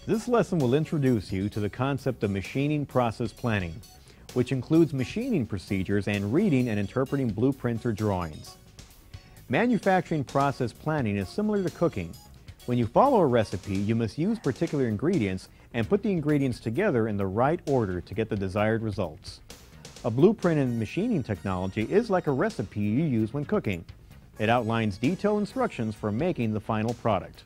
This lesson will introduce you to the concept of machining process planning, which includes machining procedures and reading and interpreting blueprints or drawings. Manufacturing process planning is similar to cooking. When you follow a recipe, you must use particular ingredients and put the ingredients together in the right order to get the desired results. A blueprint in machining technology is like a recipe you use when cooking. It outlines detailed instructions for making the final product.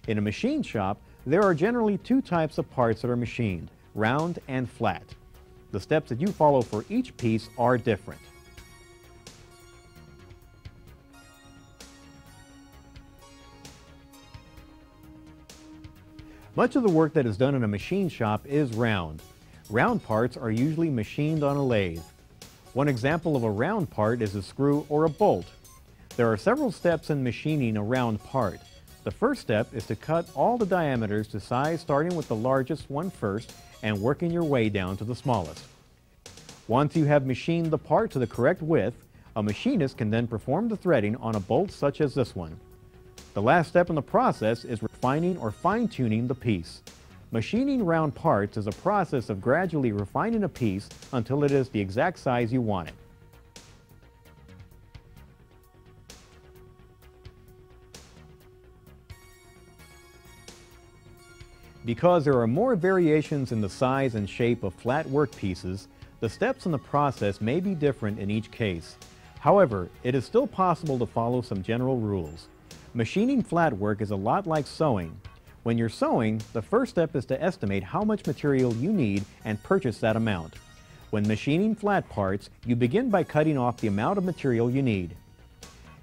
In a machine shop, there are generally two types of parts that are machined, round and flat. The steps that you follow for each piece are different. Much of the work that is done in a machine shop is round. Round parts are usually machined on a lathe. One example of a round part is a screw or a bolt. There are several steps in machining a round part. The first step is to cut all the diameters to size, starting with the largest one first and working your way down to the smallest. Once you have machined the part to the correct width, a machinist can then perform the threading on a bolt such as this one. The last step in the process is refining or fine-tuning the piece. Machining round parts is a process of gradually refining a piece until it is the exact size you want it. Because there are more variations in the size and shape of flat work pieces, the steps in the process may be different in each case. However, it is still possible to follow some general rules. Machining flat work is a lot like sewing. When you're sewing, the first step is to estimate how much material you need and purchase that amount. When machining flat parts, you begin by cutting off the amount of material you need.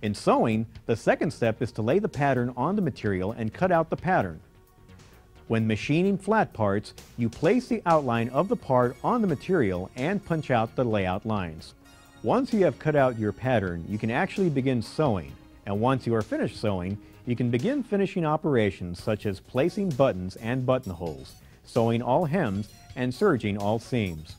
In sewing, the second step is to lay the pattern on the material and cut out the pattern. When machining flat parts, you place the outline of the part on the material and punch out the layout lines. Once you have cut out your pattern, you can actually begin sewing. And once you are finished sewing, you can begin finishing operations such as placing buttons and buttonholes, sewing all hems, and serging all seams.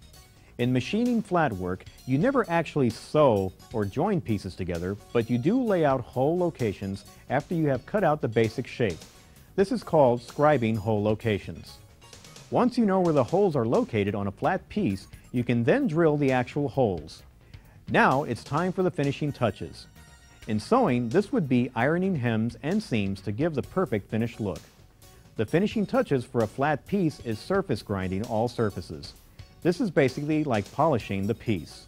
In machining flat work, you never actually sew or join pieces together, but you do lay out hole locations after you have cut out the basic shape. This is called scribing hole locations. Once you know where the holes are located on a flat piece, you can then drill the actual holes. Now it's time for the finishing touches. In sewing, this would be ironing hems and seams to give the perfect finished look. The finishing touches for a flat piece is surface grinding all surfaces. This is basically like polishing the piece.